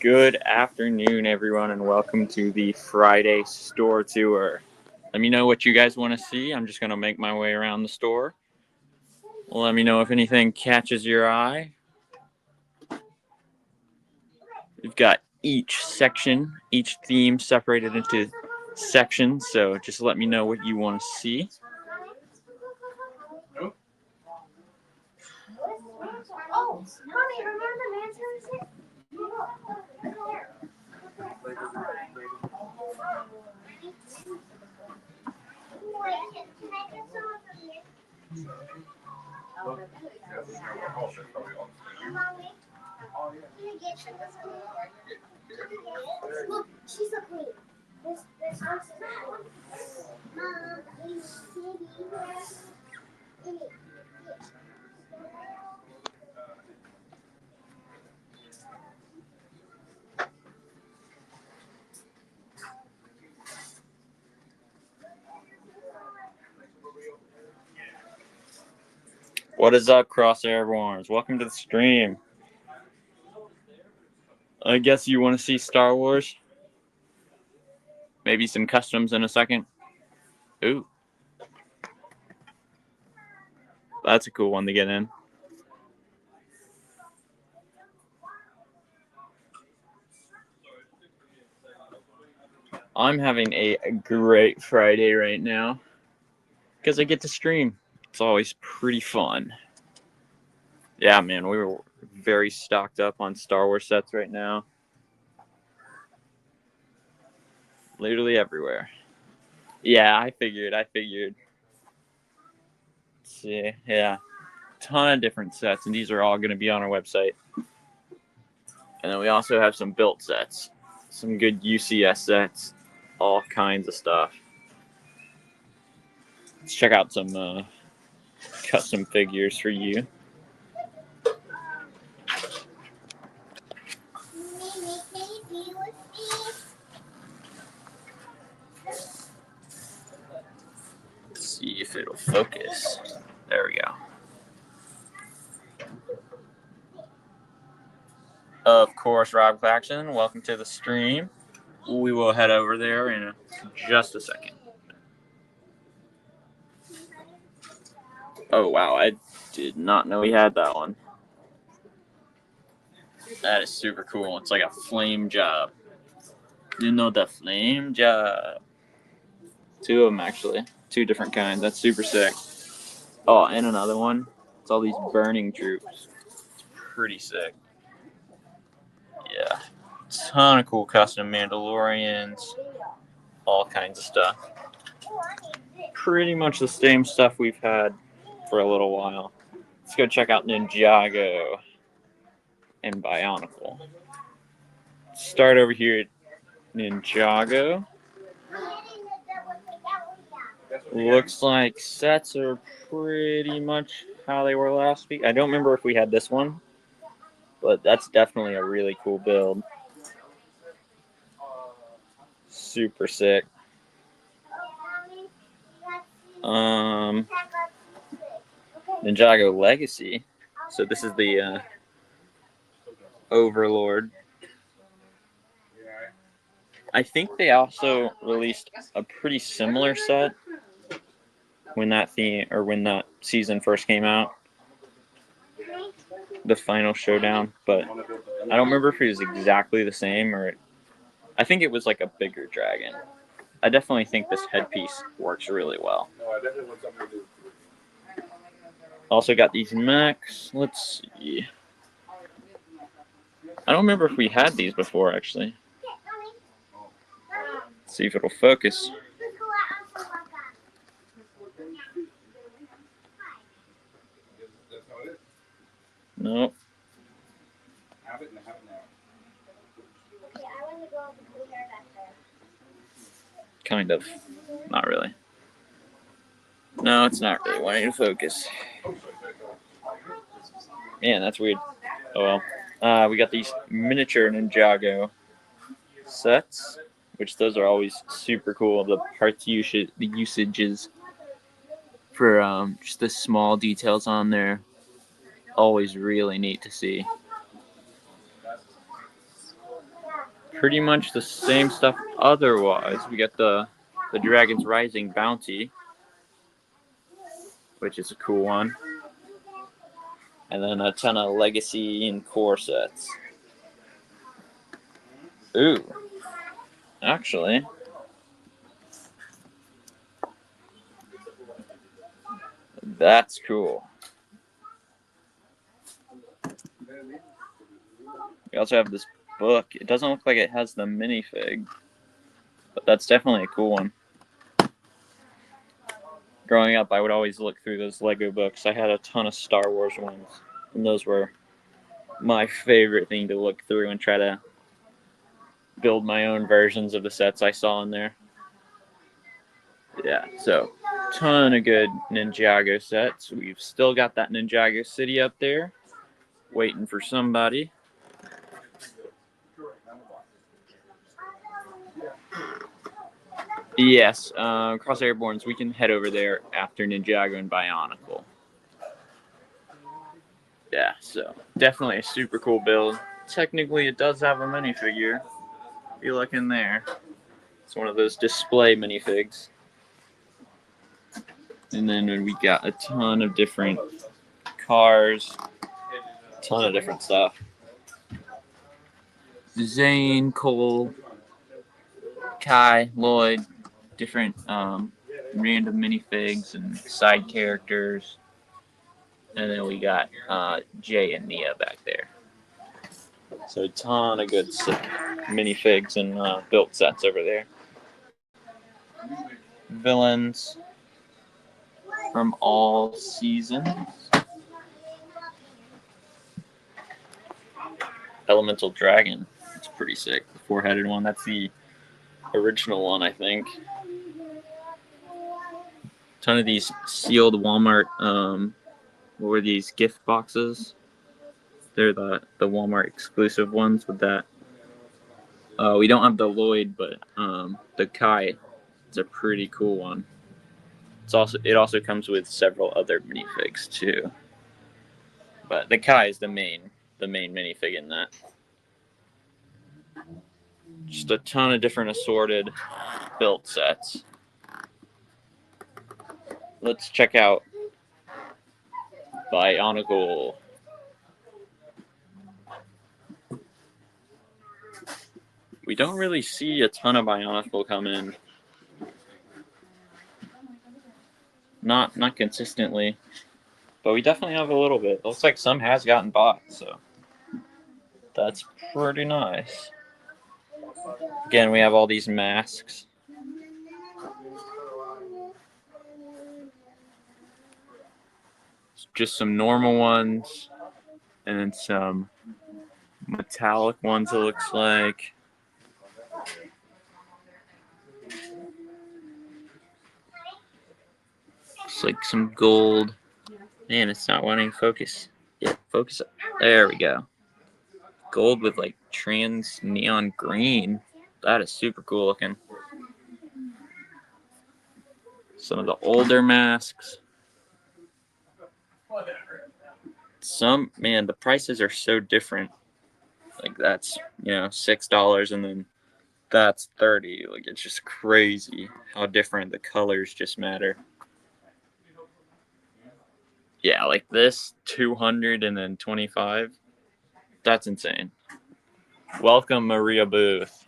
Good afternoon, everyone, and welcome to the Friday store tour. Let me know what you guys want to see. I'm just going to make my way around the store. Let me know if anything catches your eye. We've got each section, each theme separated into sections, so just let me know what you want to see. Oh, Mommy, remember the man? Look, she's a queen. This horse is a queen. What is up, Crosshair Warns? Welcome to the stream. I guess you want to see Star Wars? Maybe some customs in a second. Ooh. That's a cool one to get in. I'm having a great Friday right now because I get to stream. It's always pretty fun. Yeah, man, we were very stocked up on Star Wars sets right now. Literally everywhere. Yeah, I figured. Let's see, yeah. Ton of different sets, and these are all going to be on our website. And then we also have some built sets. Some good UCS sets. All kinds of stuff. Let's check out some custom figures for you. Let's see if it'll focus. There we go. Of course, Rob Claxton, welcome to the stream. We will head over there in just a second. Oh, wow, I did not know we had that one. That is super cool. It's like a flame job. You know the flame job. Two of them, actually. Two different kinds. That's super sick. Oh, and another one. It's all these burning troops. It's pretty sick. Yeah. Ton of cool custom Mandalorians. All kinds of stuff. Pretty much the same stuff we've had for a little while. Let's go check out Ninjago and Bionicle. Start over here at Ninjago. Looks like sets are pretty much how they were last week. I don't remember if we had this one, but that's definitely a really cool build. Super sick. Ninjago Legacy. So this is the Overlord. I think they also released a pretty similar set when that season first came out. The final showdown, but I don't remember if it was exactly the same or I think it was like a bigger dragon. I definitely think this headpiece works really well. Also got these mechs. Let's see. I don't remember if we had these before, actually. Let's see if it'll focus. Nope. Kind of. Not really. No, it's not really wanting to focus. Man, that's weird. Oh well. We got these miniature Ninjago sets, which those are always super cool. The parts usages for just the small details on there. Always really neat to see. pretty much the same stuff otherwise. We got the Dragon's Rising Bounty, which is a cool one. And then a ton of Legacy and Core sets. Ooh. Actually, that's cool. We also have this book. It doesn't look like it has the minifig, but that's definitely a cool one. Growing up, I would always look through those Lego books. I had a ton of Star Wars ones, and those were my favorite thing to look through and try to build my own versions of the sets I saw in there. Yeah, so ton of good Ninjago sets. We've still got that Ninjago City up there, waiting for somebody. Yes, Cross Airborns, we can head over there after Ninjago and Bionicle. Yeah, so definitely a super cool build. Technically, it does have a minifigure. If you look in there, it's one of those display minifigs. And then we got a ton of different cars, a ton of different stuff. Zane, Cole, Kai, Lloyd, different random minifigs and side characters. And then we got Jay and Nia back there. So a ton of good minifigs and built sets over there. Villains from all seasons. Elemental Dragon. It's pretty sick. The four-headed one. That's the original one, I think. Ton of these sealed Walmart. What were these gift boxes? They're the Walmart exclusive ones with that. We don't have the Lloyd, but the Kai. It's a pretty cool one. It also comes with several other minifigs too. But the Kai is the main minifig in that. Just a ton of different assorted built sets. Let's check out Bionicle. We don't really see a ton of Bionicle come in. Not consistently, but we definitely have a little bit. It looks like some has gotten bought, so that's pretty nice. Again, we have all these masks. Just some normal ones, and then some metallic ones, it looks like. Looks like some gold. Man, it's not wanting to focus. Yeah, focus. There we go. Gold with like trans neon green. That is super cool looking. Some of the older masks. Man, the prices are so different. Like that's, $6 and then that's $30. Like it's just crazy how different the colors just matter. Yeah, like this 200 and then 25. That's insane. Welcome, Maria Booth.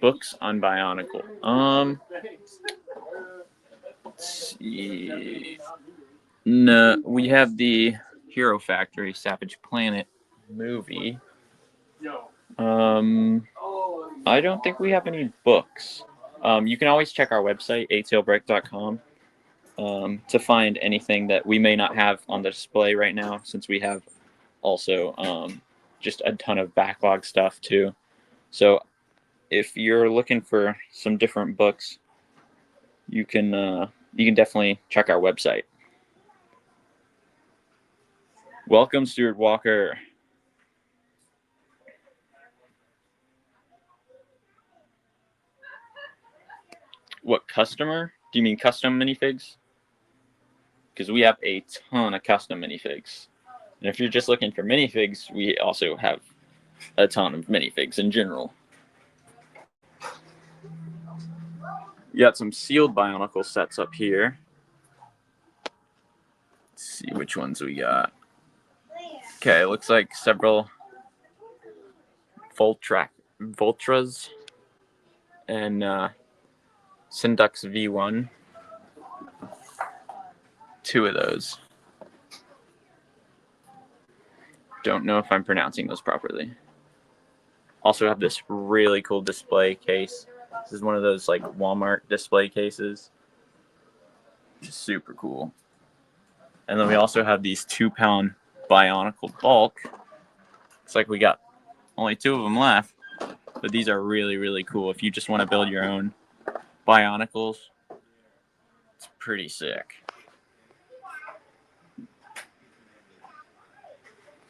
Books on Bionicle. Let's see. No, we have the Hero Factory Savage Planet movie. I don't think we have any books. You can always check our website, atailbrick.com, to find anything that we may not have on the display right now, since we have also just a ton of backlog stuff too. So if you're looking for some different books, you can definitely check our website. Welcome, Stuart Walker. What, customer? Do you mean custom minifigs? Because we have a ton of custom minifigs. And if you're just looking for minifigs, we also have a ton of minifigs in general. You got some sealed Bionicle sets up here. Let's see which ones we got. Okay, looks like several Voltras and Syndux V1. 2 of those. Don't know if I'm pronouncing those properly. Also have this really cool display case. This is one of those like Walmart display cases. Just super cool. And then we also have these 2-pound Bionicle bulk. It's like we got only 2 of them left, but these are really, really cool. If you just want to build your own Bionicles, it's pretty sick.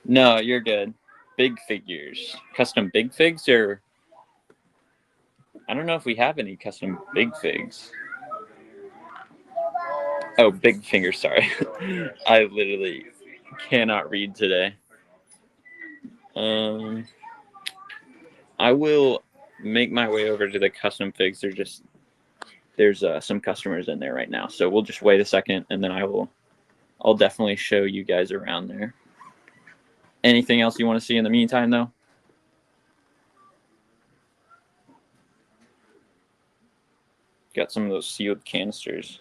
No, you're good. Big figures. Custom big figs, or I don't know if we have any custom big figs. Oh, big fingers, sorry. I literally cannot read today. I will make my way over to the custom figs. There's some customers in there right now, so we'll just wait a second, and then I'll definitely show you guys around there. Anything else you want to see in the meantime, though? Got some of those sealed canisters.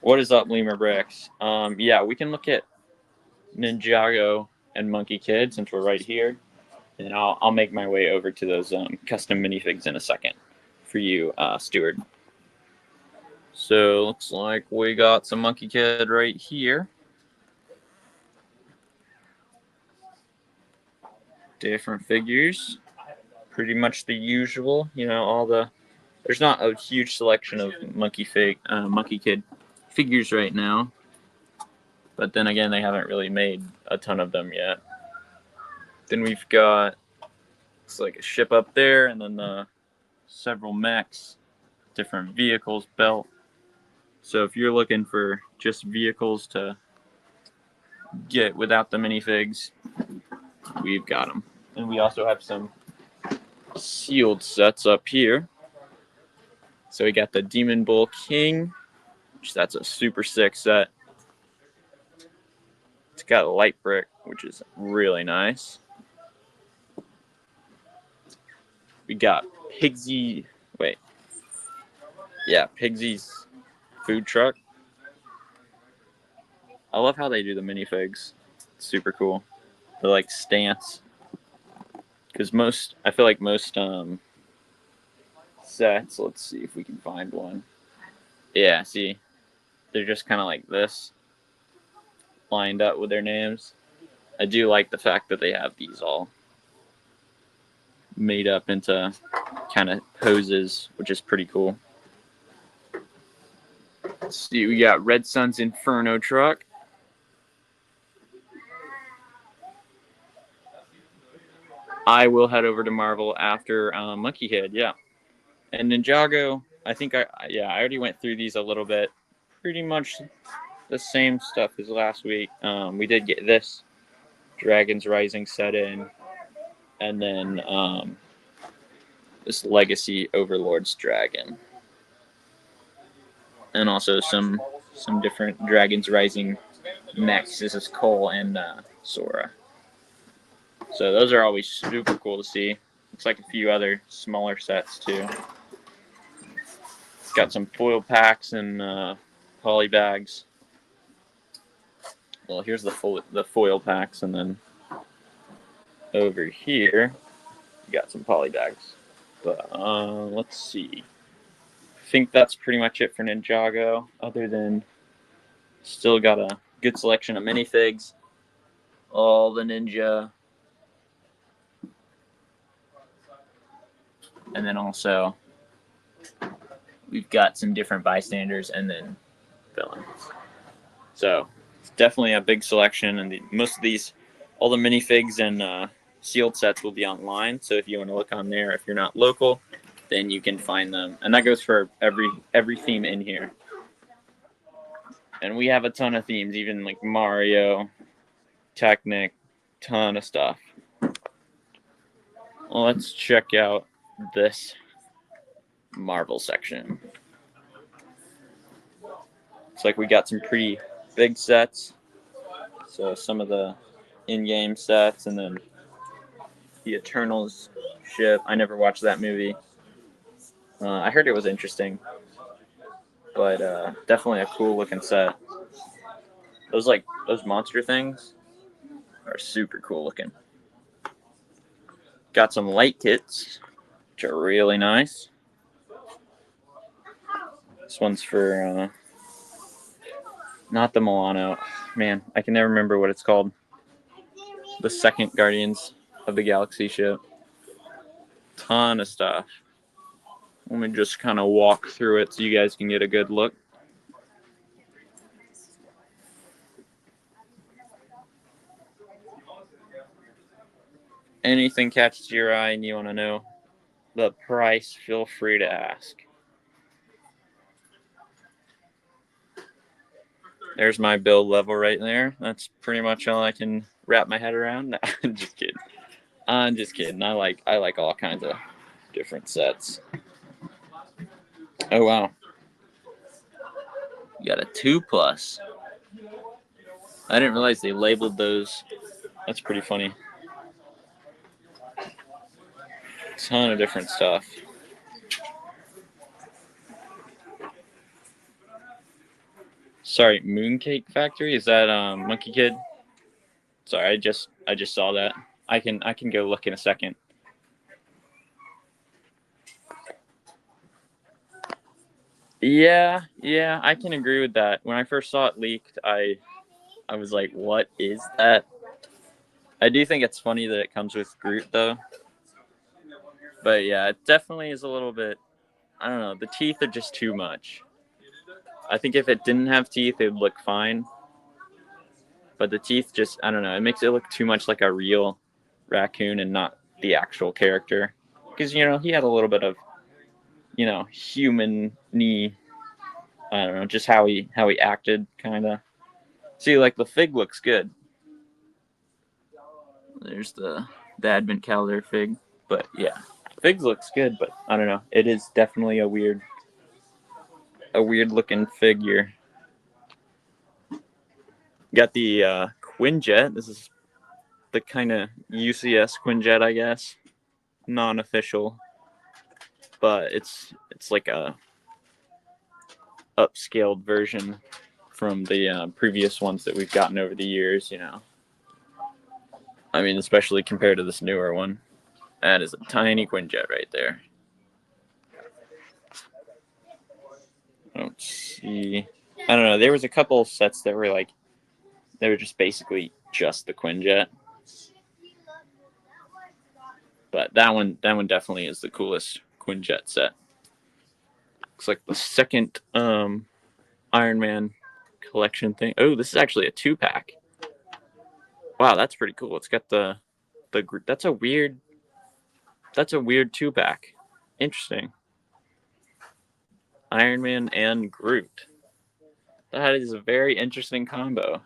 What is up, Lemur Bricks? Yeah, we can look at Ninjago and Monkey Kid since we're right here, and I'll make my way over to those custom minifigs in a second for you, Stuart. So looks like we got some Monkey Kid right here. Different figures, pretty much the usual. You know, there's not a huge selection of Monkey Kid figures right now, but then again, they haven't really made a ton of them yet. Then we've got, it's like a ship up there, and then the several mechs, different vehicles built. So if you're looking for just vehicles to get without the minifigs, we've got them. And we also have some sealed sets up here. So we got the Demon Bull King, which that's a super sick set. It's got a light brick, which is really nice. We got Pigsy's food truck. I love how they do the minifigs. It's super cool. The like stance. Because I feel like most sets, let's see if we can find one. Yeah, see, they're just kind of like this, lined up with their names. I do like the fact that they have these all made up into kind of poses, which is pretty cool. Let's see, we got Red Sun's Inferno truck. I will head over to Marvel after Monkey Kid, yeah. And Ninjago, I think I already went through these a little bit. Pretty much the same stuff as last week. We did get this Dragon's Rising set in, and then this Legacy Overlord's Dragon, and also some different Dragon's Rising mechs. This is Cole and Sora. So those are always super cool to see. Looks like a few other smaller sets too. Got some foil packs and poly bags. Well, here's the foil packs, and then over here you got some poly bags. But let's see. I think that's pretty much it for Ninjago. Other than still got a good selection of minifigs. All the ninja. And then also we've got some different bystanders and then villains. So it's definitely a big selection, and most of these, all the minifigs and sealed sets will be online. So if you want to look on there, if you're not local, then you can find them. And that goes for every theme in here. And we have a ton of themes, even like Mario, Technic, ton of stuff. Well, let's check out this Marvel section. It's like we got some pretty big sets. So some of the in-game sets, and then the Eternals ship. I never watched that movie. I heard it was interesting, but definitely a cool looking set. Those monster things are super cool looking. Got some light kits, which are really nice. This one's for not the Milano. Man, I can never remember what it's called. The second Guardians of the Galaxy ship. Ton of stuff. Let me just kind of walk through it so you guys can get a good look. Anything catches your eye and you want to know the price, feel free to ask. There's my build level right there. That's pretty much all I can wrap my head around. No, I'm just kidding. I'm just kidding. I like all kinds of different sets. Oh wow. You got a 2+. I didn't realize they labeled those. That's pretty funny. Ton of different stuff. Sorry, Mooncake Factory? Is that Monkey Kid? Sorry, I just saw that. I can go look in a second. Yeah, I can agree with that. When I first saw it leaked, I was like, what is that? I do think it's funny that it comes with Groot though. But yeah, it definitely is a little bit, I don't know, the teeth are just too much. I think if it didn't have teeth, it would look fine. But the teeth just, I don't know, it makes it look too much like a real raccoon and not the actual character. Because, he had a little bit of, human knee, I don't know, just how he acted, kind of. See, like, the fig looks good. There's the Advent calendar fig. But, yeah, fig looks good, but I don't know. It is definitely a weird looking figure. Got the Quinjet. This is the kind of UCS Quinjet, I guess. Non-official. But it's like a upscaled version from the previous ones that we've gotten over the years, I mean, especially compared to this newer one. That is a tiny Quinjet right there. I don't see. I don't know. There was a couple sets that were like, they were just basically just the Quinjet. But that one definitely is the coolest Quinjet set. Looks like the second Iron Man collection thing. Oh, this is actually a 2-pack. Wow, that's pretty cool. It's got the that's a weird 2-pack. Interesting. Iron Man and Groot. That is a very interesting combo.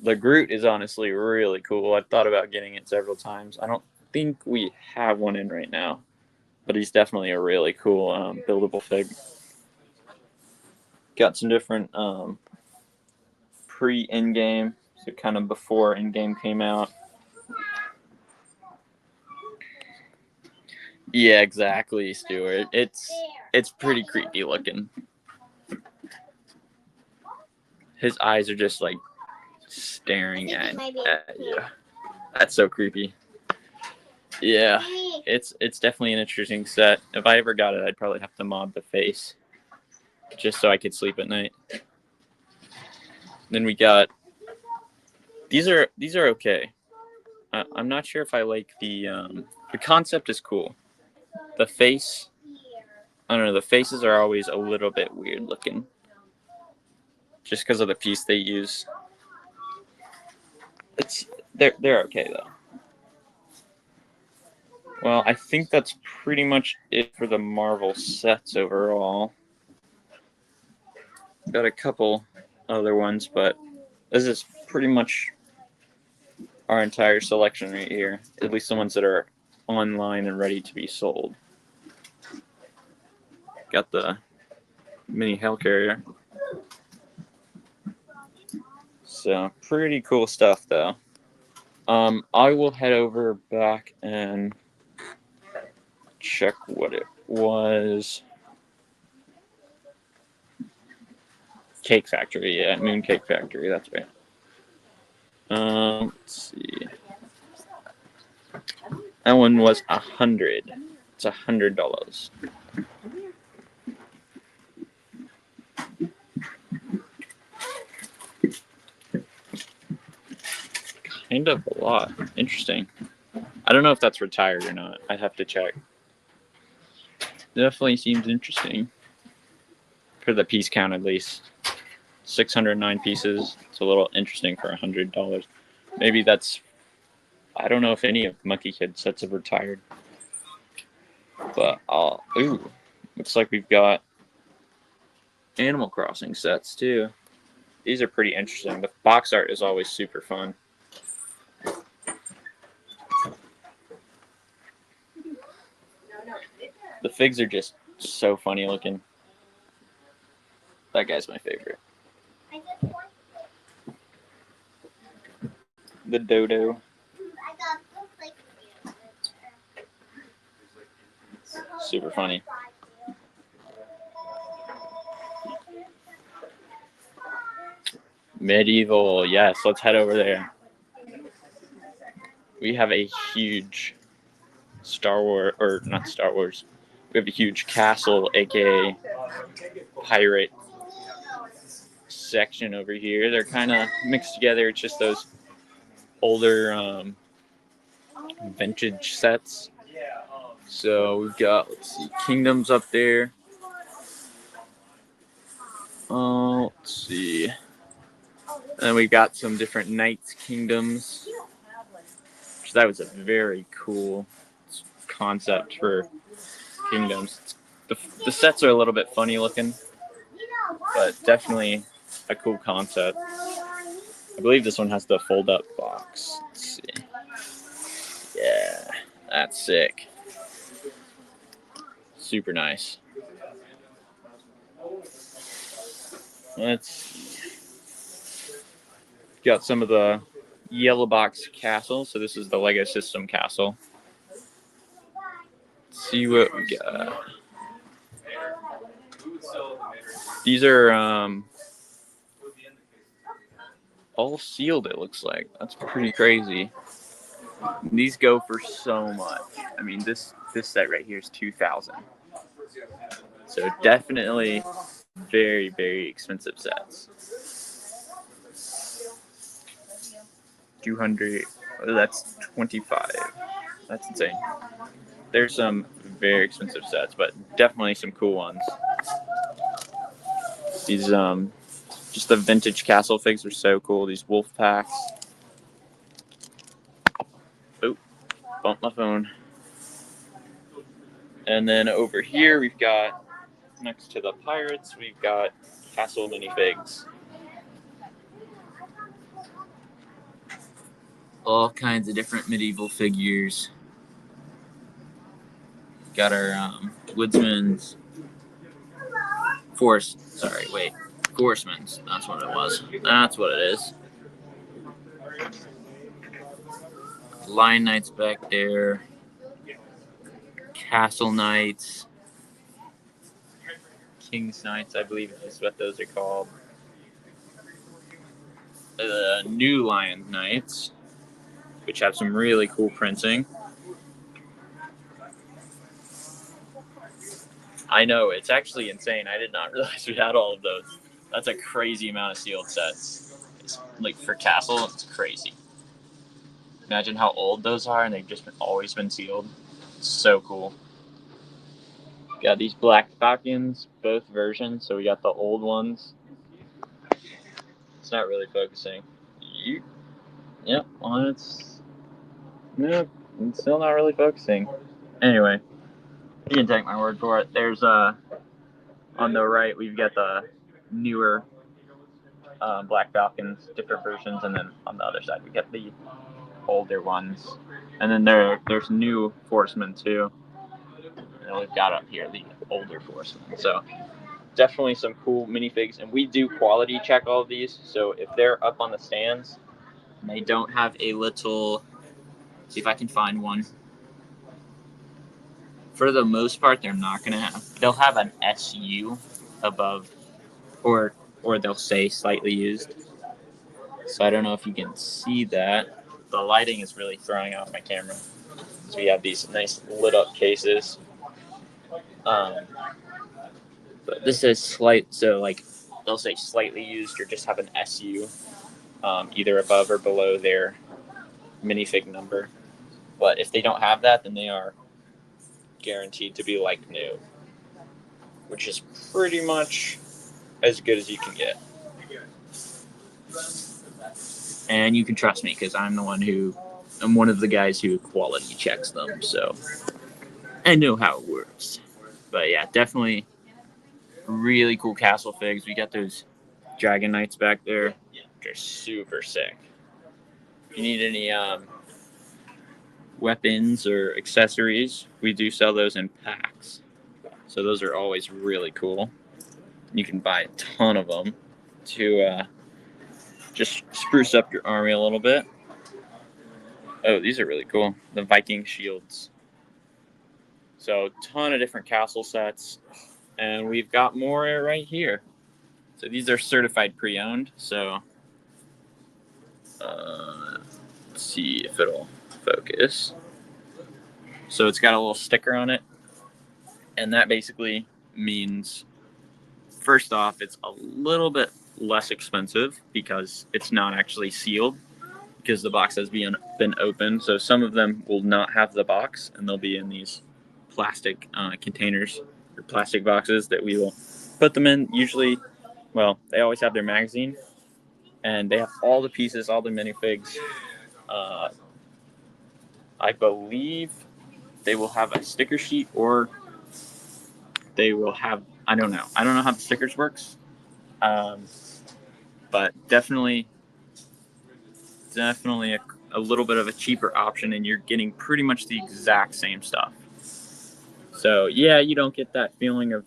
The Groot is honestly really cool. I've thought about getting it several times. I don't think we have one in right now, but he's definitely a really cool buildable fig. Got some different pre-in-game, so kind of before in-game came out. Yeah, exactly, Stuart. It's pretty creepy looking. His eyes are just like staring at you. That's so creepy. Yeah, it's definitely an interesting set. If I ever got it, I'd probably have to mod the face just so I could sleep at night. Then we got these are okay. I'm not sure if I like the concept is cool. The face, I don't know. The faces are always a little bit weird looking, just because of the piece they use. They're okay though. Well, I think that's pretty much it for the Marvel sets overall. Got a couple other ones, but this is pretty much our entire selection right here. At least the ones that are online and ready to be sold. Got the mini helicarrier. So pretty cool stuff though. I will head over back and check what it was. Cake Factory, yeah, Moon Cake Factory, that's right. Let's see. That one was $100. It's $100. Kind of a lot. Interesting. I don't know if that's retired or not. I'd have to check. Definitely seems interesting. For the piece count, at least. 609 pieces. It's a little interesting for $100. Maybe that's... I don't know if any of Monkey Kid sets have retired. But, ooh. Looks like we've got Animal Crossing sets, too. These are pretty interesting. The box art is always super fun. The figs are just so funny looking. That guy's my favorite. The dodo. Super funny. Medieval, yes, let's head over there. We have a huge Star Wars, or not Star Wars, we have a huge castle, aka pirate section over here. They're kind of mixed together. It's just those older vintage sets. So we've got, let's see, Kingdoms up there. Let's see. And we've got some different Knights Kingdoms. Which that was a very cool concept for Kingdoms. The sets are a little bit funny looking, but definitely a cool concept. I believe this one has the fold-up box. Let's see. Yeah, that's sick. Super nice. Let's see. Got some of the yellow box castle. So this is the Lego System castle. Let's see what we got. These are all sealed, it looks like. That's pretty crazy. These go for so much. I mean, this set right here is $2,000. So definitely very, very expensive sets. 200. Oh, that's 25. That's insane. There's some very expensive sets, but definitely some cool ones. These just the vintage castle figs are so cool. These wolf packs. Oh, bumped my phone. And then over here we've got, next to the pirates, we've got castle minifigs. All kinds of different medieval figures. Got our woodsman's forestmans. That's what it was. That's what it is. Lion Knights back there. Castle Knights. King's Knights, I believe is what those are called. The new Lion Knights, which have some really cool printing. I know, it's actually insane. I did not realize we had all of those. That's a crazy amount of sealed sets. It's, like, for Castle, it's crazy. Imagine how old those are, and they've just always been sealed. It's so cool. Got these Black Falcons, both versions. So we got the old ones. It's not really focusing. Yep, well, it's still not really focusing. Anyway, you can take my word for it. There's on the right we've got the newer Black Falcons, different versions, and then on the other side we got the older ones. And then there's new Forcemen too. And we've got up here the older Forcemen. So definitely some cool minifigs. And we do quality check all of these. So if they're up on the stands and they don't have a little, see if I can find one. For the most part, they're not gonna have. They'll have an SU above, or they'll say slightly used. So I don't know if you can see that. The lighting is really throwing off my camera. So we have these nice lit up cases. But this is slight, so like they'll say slightly used or just have an SU, either above or below their minifig number. But if they don't have that, then they are guaranteed to be like new, which is pretty much as good as you can get. And you can trust me because I'm one of the guys who quality checks them, so I know how it works. But yeah, definitely really cool castle figs. We got those Dragon Knights back there. They're super sick. If you need any weapons or accessories, we do sell those in packs. So those are always really cool. You can buy a ton of them to just spruce up your army a little bit. Oh, these are really cool. The Viking shields. So a ton of different castle sets. And we've got more right here. So these are certified pre-owned. So let's see if it'll focus. So it's got a little sticker on it. And that basically means, first off, it's a little bit less expensive because it's not actually sealed, because the box has been opened. So some of them will not have the box, and they'll be in these plastic containers or plastic boxes that we will put them in. Usually, well, they always have their magazine, and they have all the pieces, all the minifigs. I believe they will have a sticker sheet, or they will have, I don't know how the stickers works, but definitely a little bit of a cheaper option, and you're getting pretty much the exact same stuff. So yeah, you don't get that feeling of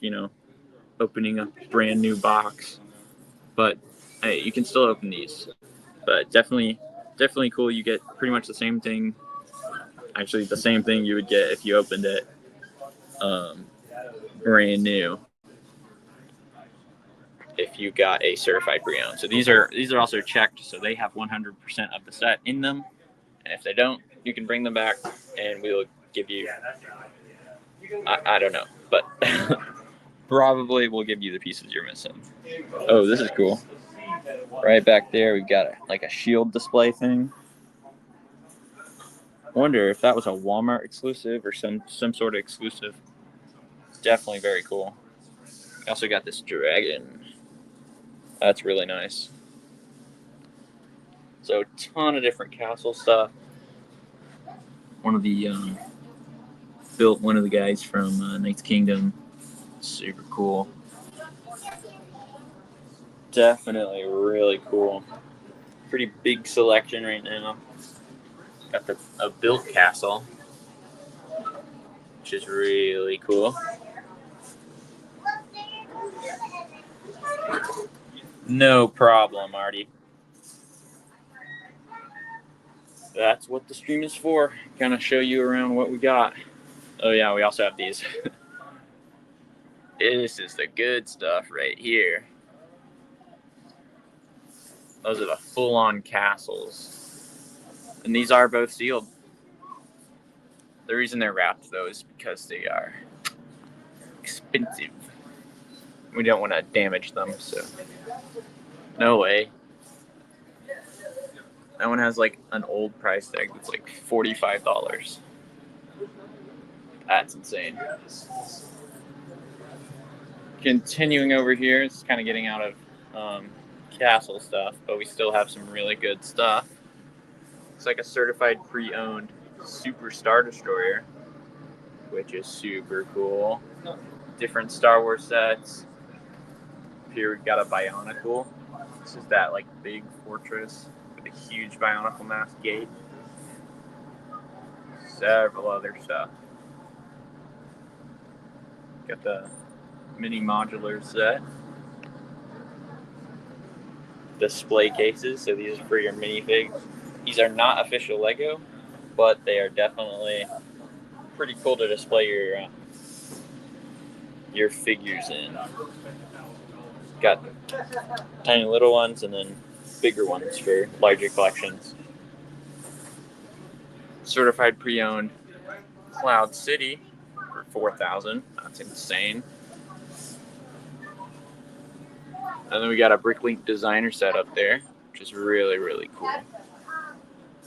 opening a brand new box, but hey, you can still open these. But definitely cool. You get pretty much the same thing, actually the same thing you would get if you opened it brand new, if you got a certified pre-owned. So these are also checked, so they have 100% of the set in them. And if they don't, you can bring them back, and we will give you. I don't know, but probably we'll give you the pieces you're missing. Oh, this is cool. Right back there, we've got a shield display thing. Wonder if that was a Walmart exclusive or some sort of exclusive. Definitely very cool. We also got this dragon. That's really nice. So a ton of different castle stuff. One of the built one of the guys from Knight's Kingdom. Super cool. Definitely really cool. Pretty big selection right now. Got a built castle, which is really cool. No problem, Marty. That's what the stream is for. Kind of show you around what we got. Oh yeah, we also have these. This is the good stuff right here. Those are the full-on castles. And these are both sealed. The reason they're wrapped, though, is because they are expensive. We don't want to damage them, so no way. That one has an old price tag that's $45. That's insane. Continuing over here, it's kind of getting out of castle stuff, but we still have some really good stuff. It's like a certified pre-owned Super Star Destroyer, which is super cool. Different Star Wars sets. Here we've got a Bionicle. This is that big fortress with a huge Bionicle mask gate. several other stuff. Got the mini modular set. Display cases, so these are for your minifigs. These are not official Lego, but they are definitely pretty cool to display your figures in. Got tiny little ones and then bigger ones for larger collections. Certified pre-owned Cloud City for $4,000. That's insane. And then we got a Bricklink designer set up there, which is really, really cool.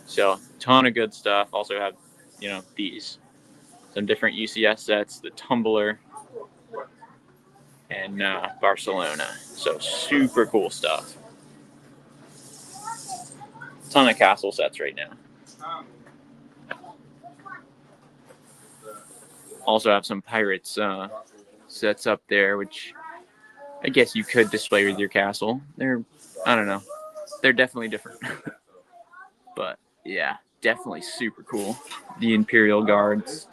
So, ton of good stuff. Also have, these. Some different UCS sets, the Tumbler, and Barcelona. So, super cool stuff. Ton of castle sets right now. Also have some Pirates sets up there, which I guess you could display with your castle. I don't know. They're definitely different. But yeah, definitely super cool. The Imperial Guards.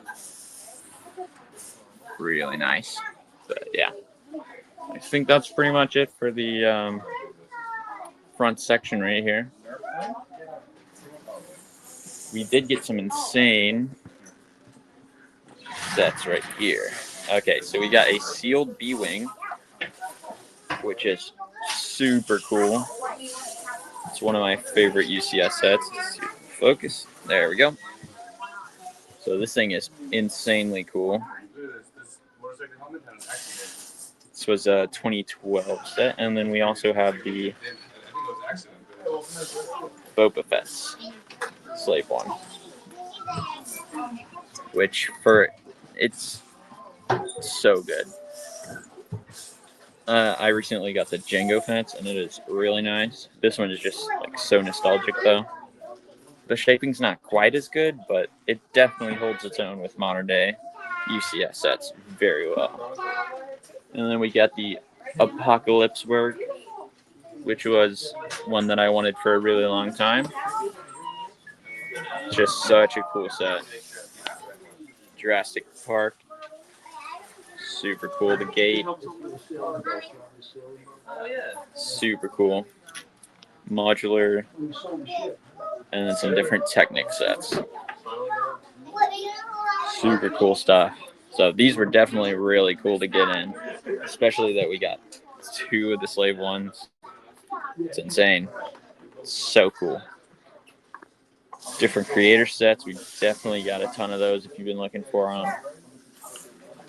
Really nice. But yeah, I think that's pretty much it for the front section right here. We did get some insane sets right here. Okay, so we got a sealed B-Wing, which is super cool. It's one of my favorite UCS sets. Focus. There we go. So this thing is insanely cool. This was a 2012 set, and then we also have the Boba Fett's Slave One, which it's so good. I recently got the Jango Fett's, and it is really nice. This one is just like so nostalgic though. The shaping's not quite as good, but it definitely holds its own with modern day UCS sets very well. And then we got the Apocalypse Work, which was one that I wanted for a really long time. Just such a cool set. Jurassic Park. Super cool. The gate. Super cool. Modular. And then some different Technic sets. Super cool stuff. So these were definitely really cool to get in. Especially that we got 2 of the Slave Ones. It's insane. It's so cool. Different creator sets. We definitely got a ton of those if you've been looking for them.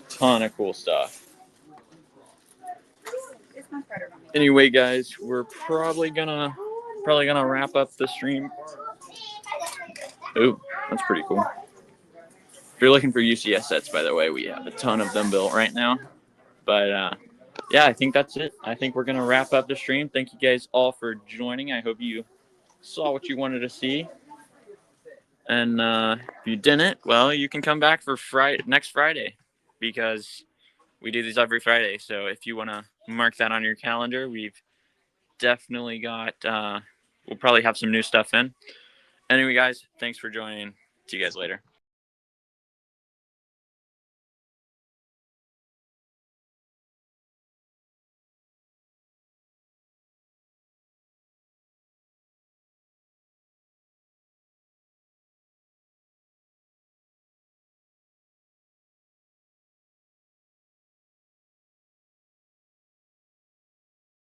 Ton of cool stuff. Anyway, guys, we're probably gonna wrap up the stream. Ooh, that's pretty cool. If you're looking for UCS sets, by the way, we have a ton of them built right now. But yeah, I think that's it. I think we're gonna wrap up the stream. Thank you guys all for joining. I hope you saw what you wanted to see. And if you didn't, well, you can come back for next Friday, because we do these every Friday. So if you want to mark that on your calendar, we've definitely got, we'll probably have some new stuff in. Anyway, guys, thanks for joining. See you guys later.